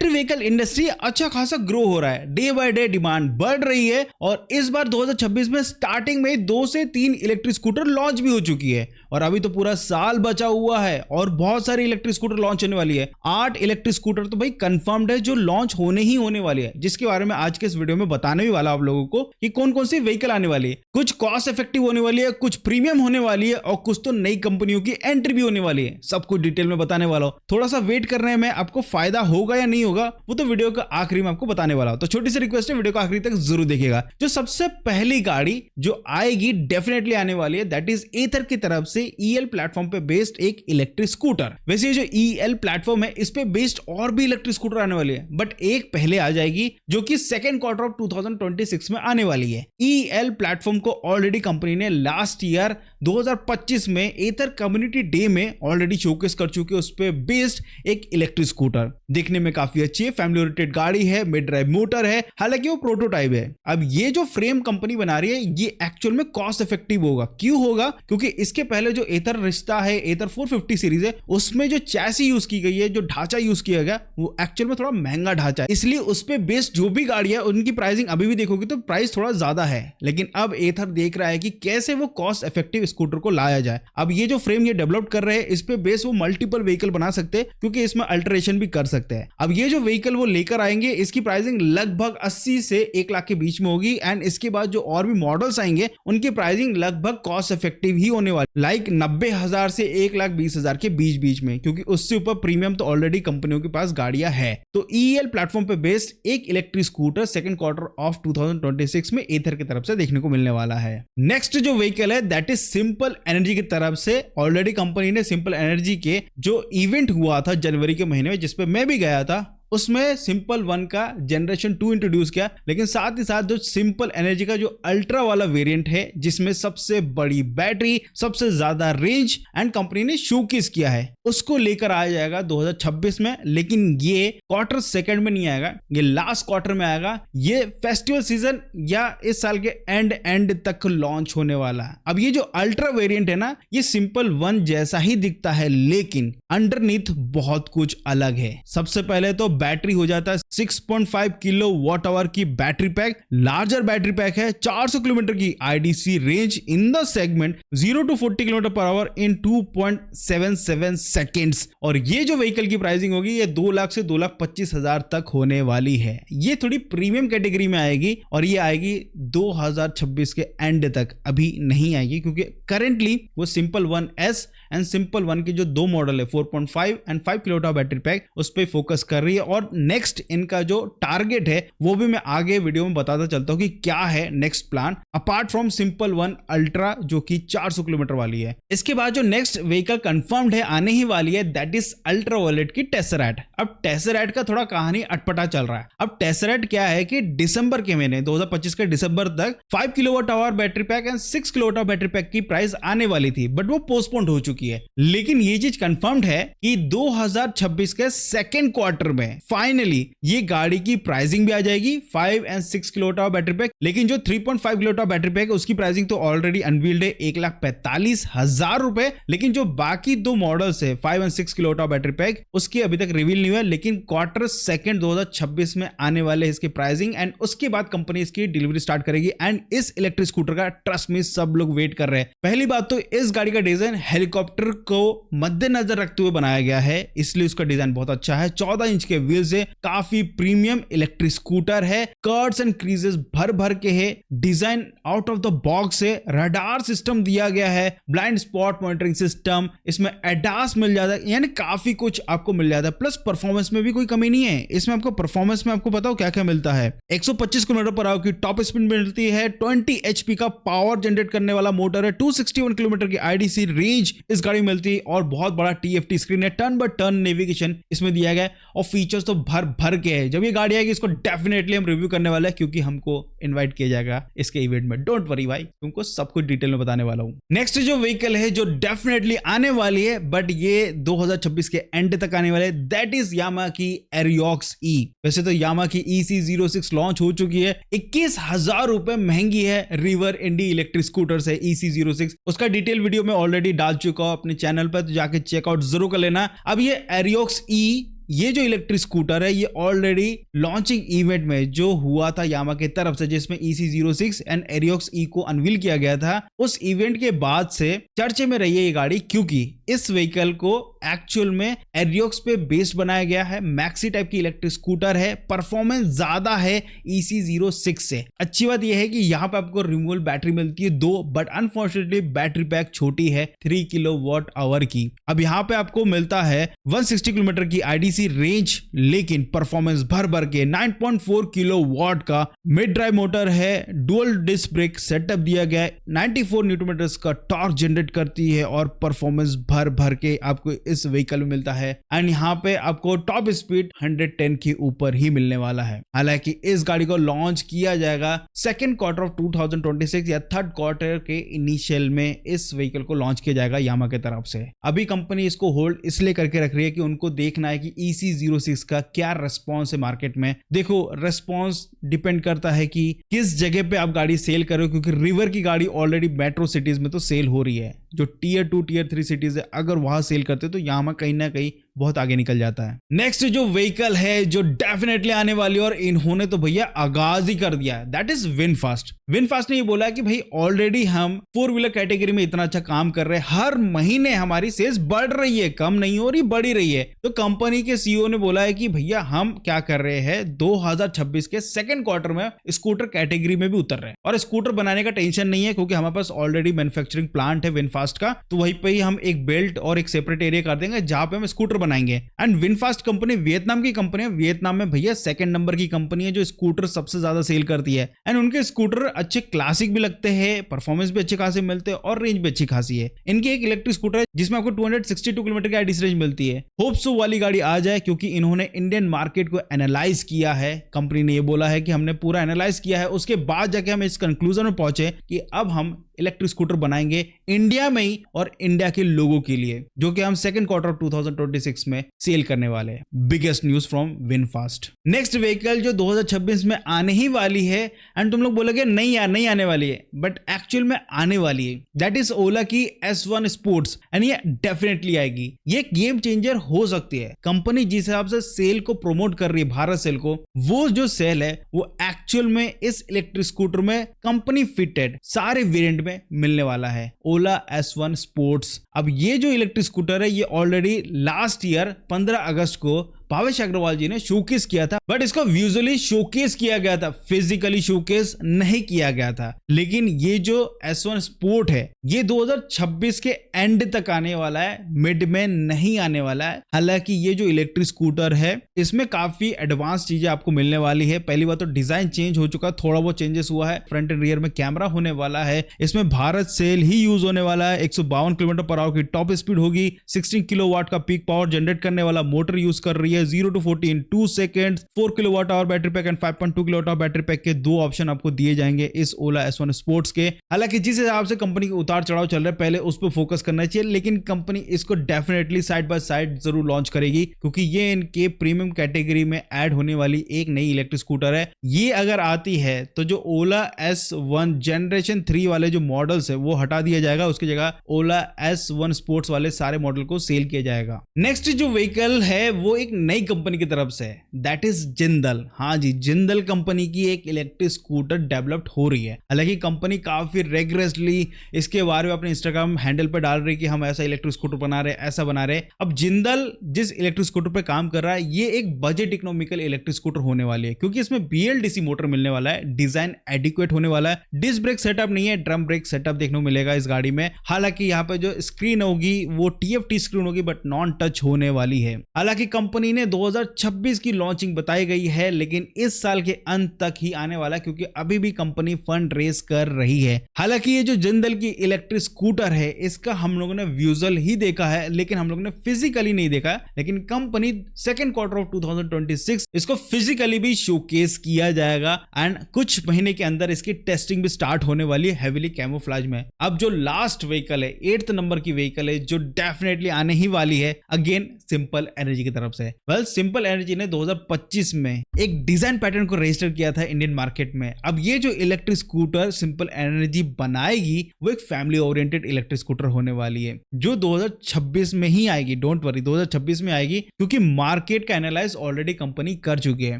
Electric vehicle industry अच्छा खासा grow हो रहा है, डे बाय डे डिमांड बढ़ रही है और इस बार 2026 में स्टार्टिंग में 2 से 3 इलेक्ट्रिक स्कूटर लॉन्च भी हो चुकी है और अभी तो पूरा साल बचा हुआ है और बहुत सारी इलेक्ट्रिक स्कूटर लॉन्च होने वाली है। 8 इलेक्ट्रिक स्कूटर तो भाई कंफर्म्ड है जो लॉन्च होने ही होने वाली है, जिसके बारे में आज के इस वीडियो में बताने भी वाला आप लोगों को कि कौन कौन सी व्हीकल आने वाली है। कुछ कॉस्ट इफेक्टिव होने वाली है, कुछ प्रीमियम होने वाली है और कुछ तो नई कंपनियों की एंट्री भी होने वाली है। सब कुछ डिटेल में बताने वाला हूं। थोड़ा सा वेट करने में आपको फायदा होगा या नहीं होगा वो तो वीडियो के आखिरी में आपको बताने वाला हूं। तो छोटी सी रिक्वेस्ट है, वीडियो को आखिरी तक जरूर देखिएगा। जो सबसे पहली गाड़ी जो आएगी डेफिनेटली आने वाली है दैट इज एथर की तरफ से ईएल प्लेटफॉर्म पे बेस्ड एक इलेक्ट्रिक स्कूटर। वैसे ये जो ईएल प्लेटफॉर्म है इस पे बेस्ड और भी इलेक्ट्रिक स्कूटर आने वाली है, बट एक पहले आ जाएगी जो कि सेकंड क्वार्टर ऑफ 2026 में आने वाली है। ईएल प्लेटफॉर्म को ऑलरेडी कंपनी ने लास्ट ईयर 2025 में एथर कम्युनिटी डे में ऑलरेडी शोकेस कर चुके उस पे बेस्ड एक इलेक्ट्रिक स्कूटर। देखने में काफी अच्छी है, फैमिली ओरिएंटेड गाड़ी है, मिड ड्राइव मोटर है, हालांकि वो प्रोटोटाइप है। अब ये जो फ्रेम कंपनी बना रही है ये एक्चुअल में कॉस्ट इफेक्टिव होगा। क्यों होगा? क्योंकि इसके पहले जो एथर रिश्ता है, एथर 450 सीरीज है, उसमें जो चैसी यूज की गई है, जो ढांचा यूज किया गया वो एक्चुअल में थोड़ा महंगा ढांचा है, इसलिए उस पे बेस्ड जो भी गाड़ी है उनकी प्राइसिंग अभी भी देखोगे तो प्राइस थोड़ा ज्यादा है। लेकिन अब एथर देख रहा है कि कैसे वो कॉस्ट इफेक्टिव स्कूटर को लाया जाए। अब ये जो फ्रेम ये डेवलप कर रहे हैं इस पे बेस वो मल्टीपल व्हीकल बना सकते हैं क्योंकि इसमें अल्टरेशन भी कर सकते हैं। अब ये जो व्हीकल वो लेकर आएंगे इसकी प्राइसिंग लगभग 80 से 1 लाख के बीच में होगी एंड इसके बाद जो और भी मॉडल्स आएंगे उनकी प्राइसिंग लगभग कॉस्ट इफेक्टिव ही होने वाली, लाइक 90,000 से 1,20,000 के बीच में, क्योंकि उससे ऊपर प्रीमियम तो ऑलरेडी कंपनियों के पास गाड़ियां है। तो ईएल प्लेटफॉर्म पे बेस्ड एक electric scooter second quarter of 2026 में एथर की तरफ से देखने को मिलने वाला है। नेक्स्ट जो व्हीकल है दैट इज सिंपल एनर्जी की तरफ से। ऑलरेडी कंपनी ने सिंपल एनर्जी के जो इवेंट हुआ था जनवरी के महीने में जिसपे मैं भी गया था उसमें सिंपल 1 का जनरेशन 2 इंट्रोड्यूस किया, लेकिन साथ ही साथ जो सिंपल एनर्जी का जो अल्ट्रा वाला वेरिएंट है जिसमें सबसे बड़ी बैटरी, सबसे ज्यादा रेंज एंड कंपनी ने शोकेस किया है उसको लेकर आ जाएगा 2026 में। लेकिन ये क्वार्टर सेकंड में नहीं आएगा, ये लास्ट क्वार्टर में आएगा। ये फेस्टिवल सीजन या इस साल के एंड तक लॉन्च होने वाला है। अब ये जो अल्ट्रा वेरिएंट है ना ये सिंपल 1 जैसा ही दिखता है लेकिन अंडरनीथ बहुत कुछ अलग है। सबसे पहले तो बैटरी हो जाता है 6.5 किलो वॉट आवर की battery pack, larger battery pack है, 400 किलोमीटर की IDC range in the segment 0 to 40 kilometre per hour in 2.77 seconds. और ये जो व्हीकल की प्राइसिंग होगी ये 2 लाख से 2,25,000 तक होने वाली है। ये थोड़ी प्रीमियम कैटेगरी में आएगी और ये आएगी 2026 के एंड तक, अभी नहीं आएगी क्योंकि करेंटली वो सिंपल 1S एंड सिंपल 1 के जो 2 मॉडल है 4.5 एंड 5 किलोवाट बैटरी पैक उस पर फोकस कर रही है। और नेक्स्ट इनका जो टारगेट है वो भी मैं आगे वीडियो में बताता चलता हूं कि क्या है next plan apart from simple 1 ultra जो कि 400 किलोमीटर वाली है। इसके बाद जो नेक्स्ट व्हीकल कंफर्म्ड है आने ही वाली है दैट इज अल्ट्रा वायलेट की टेसरैट। अब टेसरैट का थोड़ा कहानी अटपटा चल रहा है। अब टेसरैट क्या है कि दिसंबर के महीने 2025 के दिसंबर तक 5 kilowatt hour battery pack and 6 kilowatt hour battery pack की प्राइस आने वाली थी बट वो पोस्टपोन्ड हो चुकी है। लेकिन ये चीज कंफर्म्ड है कि 2026 के सेकेंड क्वार्टर में फाइनली ये गाड़ी की प्राइसिंग भी आ जाएगी 5 and 6 kilowatt hour battery pack. लेकिन जो 3.5 किलोवाट आवर बैटरी पैक उसकी प्राइसिंग तो ऑलरेडी अनवील्ड है 1,45,000 रुपए। लेकिन जो बाकी 2 मॉडल्स है 5 and 6 kilowatt hour battery pack उसकी अभी तक रिवील नहीं हुआ, लेकिन क्वार्टर सेकंड 2026 में आने वाले इसकी प्राइसिंग एंड उसके बाद कंपनी इसकी डिलीवरी स्टार्ट करेगी। एंड इस इलेक्ट्रिक स्कूटर का ट्रस्ट में सब लोग वेट कर रहे हैं। पहली बात तो इस गाड़ी का डिजाइन हेलीकॉप्टर को मद्देनजर रखते हुए बनाया गया है, इसलिए उसका डिजाइन बहुत अच्छा है। 14 इंच के व्हील से काफी प्रीमियम इलेक्ट्रिक स्कूटर है, कर्व्स एंड क्रीजेस भर भर के है, design out of the box है, रडार सिस्टम दिया गया है, ब्लाइंड स्पॉट मॉनिटरिंग सिस्टम, इसमें एडास मिल जाता है, यानी काफी कुछ आपको मिल जाता है। प्लस परफॉर्मेंस में भी कोई कमी नहीं है। इसमें आपको परफॉर्मेंस में आपको बताओ क्या क्या मिलता है। 125 किलोमीटर पर आवर की टॉप स्पीड मिलती है, 20 HP का पावर जनरेट करने वाला मोटर है, 261 किलोमीटर की आईडीसी रेंज इस गाड़ी में मिलती है और बहुत बड़ा TFT स्क्रीन है, टर्न बाय टर्न नेविगेशन इसमें दिया गया है और फीचर्स तो भर भर के है। जब ये गाड़ी आएगी इसको डेफिनेटली हम रिव्यू करने वाले हैं क्योंकि हमको इनवाइट किया जाएगा इसके इवेंट में। डोंट वरी भाई, तुमको सब कुछ डिटेल में बताने वाला हूं। नेक्स्ट जो व्हीकल है जो डेफिनेटली आने वाली है बट ये 2026 के एंड तक आने वाले है दैट इज यामाहा की एरियोक्स ई। वैसे तो यामाहा की EC06 लॉन्च हो चुकी है, 21,000 रुपए महंगी है रिवर इंडी इलेक्ट्रिक स्कूटर से EC06। उसका डिटेल वीडियो में ऑलरेडी डाल चुका हूं अपने चैनल पर, तो जाके चेकआउट जरूर कर लेना। अब ये एरियोक्स ई ये जो इलेक्ट्रिक स्कूटर है ये ऑलरेडी लॉन्चिंग इवेंट में जो हुआ था यामा की तरफ से, जिसमें EC06 एंड एरियोक्स ई को अनवील किया गया था, उस इवेंट के बाद से चर्चे में रही है ये गाड़ी, क्योंकि इस व्हीकल को एक्चुअल में एरियोक्स पे बेस्ड बनाया गया है। मैक्सी टाइप की इलेक्ट्रिक स्कूटर है, परफॉर्मेंस ज्यादा है EC06 से। अच्छी बात यह है कि यहाँ पे आपको रिमूवेबल बैटरी मिलती है 2, बट अनफॉर्चुनेटली बैटरी पैक छोटी है 3 किलोवाट आवर की। अब यहाँ पे आपको मिलता है 160 किलोमीटर की IDC रेंज, लेकिन परफॉर्मेंस भर भर के 9.4 किलोवाट का मिड ड्राइव मोटर है, डुअल डिस्क ब्रेक सेटअप दिया गया है, 94 न्यूटन मीटर का टॉर्क जनरेट करती है और परफॉर्मेंस भर भर के आपको इस व्हीकल में मिलता है। एंड यहाँ पे आपको टॉप स्पीड 110 के ऊपर ही मिलने वाला है। हालांकि इस गाड़ी को लॉन्च किया जाएगा सेकेंड क्वार्टर ऑफ 2026 या थर्ड क्वार्टर के इनिशियल में इस व्हीकल को लॉन्च किया जाएगा यामा की तरफ से। अभी कंपनी इसको होल्ड इसलिए करके रख रही है कि उनको देखना है कि EC06 का क्या रेस्पॉन्स है मार्केट में। देखो, रेस्पॉन्स डिपेंड करता है कि किस जगह पे आप गाड़ी सेल कर रहे हो, क्योंकि रिवर की गाड़ी ऑलरेडी मेट्रो सिटीज में तो सेल हो रही है। जो टियर 2 टियर 3 सिटीज है, अगर वहां सेल करते तो यामा कहीं ना कहीं बहुत आगे निकल जाता है। नेक्स्ट जो व्हीकल है जो डेफिनेटली आने वाली है, और इन्होंने तो भैया आगाज ही कर दिया है, दैट इज विनफास्ट। विनफास्ट ने ये बोला कि भाई ऑलरेडी हम 4 व्हीलर कैटेगरी में इतना अच्छा काम कर रहे हैं, हर महीने हमारी सेल्स बढ़ रही है, कम नहीं हो रही, बढ़ी रही है। तो कंपनी के CEO ने बोला है कि भैया हम क्या कर रहे हैं, 2026 के सेकेंड क्वार्टर में स्कूटर कैटेगरी में भी उतर रहे हैं, और स्कूटर बनाने का टेंशन नहीं है क्योंकि हमारे पास ऑलरेडी मैन्युफैक्चरिंग प्लांट है विनफास्ट का, तो वहीं पे ही हम एक बेल्ट और एक सेपरेट एरिया कर देंगे जहां पे हम स्कूटर बनाएंगे। एंड विनफास्ट कंपनी वियतनाम की कंपनी है, वियतनाम में भैया सेकंड नंबर की कंपनी है जो स्कूटर सबसे ज्यादा सेल करती है। एंड उनके स्कूटर अच्छे क्लासिक भी लगते हैं, परफॉर्मेंस भी अच्छे खासे मिलते हैं और रेंज भी अच्छी खासी है। इनकी एक इलेक्ट्रिक स्कूटर है जिसमें आपको 262 किलोमीटर की IDC रेंज मिलती है। होप सो वाली गाड़ी आ जाए, क्योंकि इन्होंने इंडियन मार्केट को एनालाइज किया है। कंपनी ने ये बोला है कि हमने पूरा एनालाइज किया है, उसके बाद जाके हम इस कंक्लूजन में पहुंचे कि अब हम इलेक्ट्रिक स्कूटर बनाएंगे इंडिया में ही और इंडिया के लोगों के लिए, जो कि हम सेकंड क्वार्टर ऑफ 2026 में सेल करने वाले हैं। Biggest news from VinFast. Next vehicle जो 2026 में आने ही वाली है, एंड तुम लोग बोलोगे नहीं यार नहीं आने वाली है, बट एक्चुअल में आने वाली है, दैट इज ओला की S1 स्पोर्ट्स। एंड ये डेफिनेटली आएगी, ये गेम चेंजर हो सकती है। कंपनी जिस हिसाब से सेल को प्रमोट कर रही है, भारत सेल को, वो जो सेल है वो एक्चुअल में इस इलेक्ट्रिक स्कूटर में कंपनी फिटेड सारे वेरिएंट में मिलने वाला है, ओला S1 स्पोर्ट्स। अब ये जो इलेक्ट्रिक स्कूटर है ये ऑलरेडी लास्ट ईयर 15 अगस्त को भावेश अग्रवाल जी ने शोकेस किया था, बट इसको विजुअली शोकेस किया गया था, फिजिकली शोकेस नहीं किया गया था। लेकिन ये जो S1 स्पोर्ट है ये 2026 के एंड तक आने वाला है, मिड में नहीं आने वाला है। हालांकि ये जो इलेक्ट्रिक स्कूटर है इसमें काफी एडवांस चीजें आपको मिलने वाली है। पहली बात तो डिजाइन चेंज हो चुका, थोड़ा बहुत चेंजेस हुआ है। फ्रंट एंड रियर में कैमरा होने वाला है, इसमें भारत सेल ही यूज होने वाला है। 152 किलोमीटर पर आवर की टॉप स्पीड होगी, 16 किलोवाट का पीक पावर जनरेट करने वाला मोटर यूज कर रही है, 0 to 40 in 2 seconds, 4 kilowatt hour battery pack and 5.2 kilowatt hour battery pack के 2 ऑप्शन आपको दिए जाएंगे इस ओला S1 स्पोर्ट्स के। हालांकि जिस हिसाब से कंपनी के उतार चढ़ाव चल रहे हैं, पहले उस पर फोकस करना चाहिए, लेकिन कंपनी इसको डेफिनेटली साइड बाय साइड जरूर लॉन्च करेगी, क्योंकि ये इनके प्रीमियम कैटेगरी में ऐड होने वाली एक नई इलेक्ट्रिक स्कूटर है। ये अगर आती है तो जो ओला S1 जनरेशन 3 वाले जो मॉडल्स है वो हटा दिया जाएगा, उसकी जगह ओला S1 स्पोर्ट्स वाले सारे मॉडल को सेल किया जाएगा। नेक्स्ट जो व्हीकल है वो एक नई कंपनी की तरफ से है, दैट इज जिंदल। हाँ जी, जिंदल कंपनी की एक इलेक्ट्रिक स्कूटर डेवलप्ड हो रही है। हालांकि कंपनी काफी रेगुलरली इसके बारे में अपने इंस्टाग्राम हैंडल पे डाल रही है कि हम ऐसा इलेक्ट्रिक स्कूटर बना रहे हैं, ऐसा बना रहे हैं। अब जिंदल जिस इलेक्ट्रिक स्कूटर पे काम कर रहा है ये एक बजट इकोनॉमिकल इलेक्ट्रिक स्कूटर होने वाली है, क्योंकि इसमें BLDC मोटर मिलने वाला है, डिजाइन एडिक्वेट होने वाला है, डिस्क ब्रेक सेटअप नहीं है, ड्रम ब्रेक सेटअप देखने को मिलेगा इस गाड़ी में। हालांकि यहाँ पे जो स्क्रीन होगी वो TFT स्क्रीन होगी, बट नॉन टच होने वाली है। हालांकि कंपनी ने 2026 की लॉन्चिंग बताई गई है, लेकिन इस साल के अंत तक ही आने वाला, क्योंकि अभी भी कंपनी फंड रेस कर रही है। हालांकि ये जो जिंदल की इलेक्ट्रिक स्कूटर है इसका हम लोगों ने विजुअल ही देखा है, लेकिन हम लोगों ने फिजिकली नहीं देखा है। लेकिन कंपनी सेकंड क्वार्टर ऑफ 2026 इसको फिजिकली भी शोकेस किया जाएगा, एंड कुछ महीने के अंदर इसकी टेस्टिंग भी स्टार्ट होने वाली है हेवीली कैमोफ्लेज में। अब जो लास्ट व्हीकल है 8th नंबर की व्हीकल है जो डेफिनेटली आने ही वाली है, अगेन सिंपल एनर्जी की तरफ से। वेल सिंपल एनर्जी ने 2025 में एक डिजाइन पैटर्न को रजिस्टर किया था इंडियन मार्केट में। अब ये जो इलेक्ट्रिक स्कूटर सिंपल एनर्जी बनाएगी वो एक फैमिली ओरिएंटेड इलेक्ट्रिक स्कूटर होने वाली है जो 2026 में ही आएगी। डोंट वरी, 2026 में आएगी क्योंकि मार्केट का एनालाइज ऑलरेडी कंपनी कर चुकी है।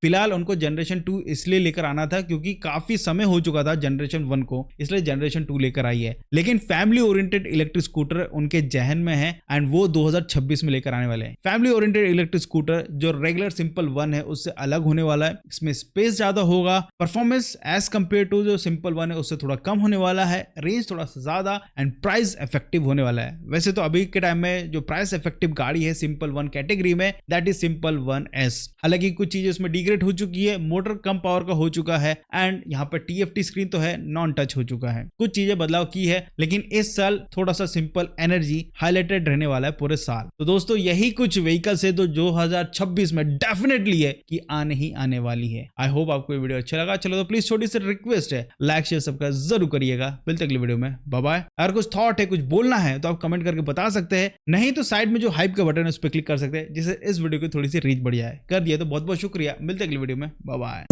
फिलहाल उनको जनरेशन 2 इसलिए लेकर आना था क्योंकि काफी समय हो चुका था जनरेशन 1 को, इसलिए जनरेशन 2 लेकर आई है। लेकिन फैमिली ओरिएंटेड इलेक्ट्रिक स्कूटर उनके जहन में है एंड वो 2026 में लेकर आने वाले हैं। फैमिली ओरिएंटेड इलेक्ट्रिक स्कूटर जो रेगुलर सिंपल 1 है उससे अलग होने वाला है। इसमें स्पेस ज्यादा होगा, परफॉर्मेंस एज कंपेयर टू जो सिंपल 1 है उससे थोड़ा कम होने वाला है, रेंज थोड़ा सा ज्यादा एंड प्राइस इफेक्टिव होने वाला है। वैसे तो अभी के टाइम में जो प्राइस इफेक्टिव गाड़ी है सिंपल 1 कैटेगरी में दैट इज सिंपल 1S। हालांकि कुछ चीजें उसमें डिग्रेड हो चुकी है, मोटर कम पावर का हो चुका है एंड यहाँ पर TFT स्क्रीन तो है, नॉन टच हो चुका है। कुछ चीजें बदलाव की है, लेकिन इस साल थोड़ा सा सिंपल एनर्जी हाईलाइटेड रहने वाला है पूरे साल। तो दोस्तों यही कुछ व्हीकल्स है तो 2026 में डेफिनेटली है कि आने ही आने वाली है। आई होप आपको ये वीडियो अच्छा लगा। चलो तो प्लीज छोटी सी रिक्वेस्ट है, लाइक शेयर सब्सक्राइब जरूर करिएगा। मिलते अगले वीडियो में, बाय बाय। अगर कुछ थॉट है, कुछ बोलना है तो आप कमेंट करके बता सकते हैं, नहीं तो साइड में जो हाइप का बटन है उस पर क्लिक कर सकते हैं जिससे इस वीडियो की थोड़ी सी रीच बढ़ जाए। कर दिया तो बहुत बहुत शुक्रिया। मिलते अगले वीडियो में, बाय बाय।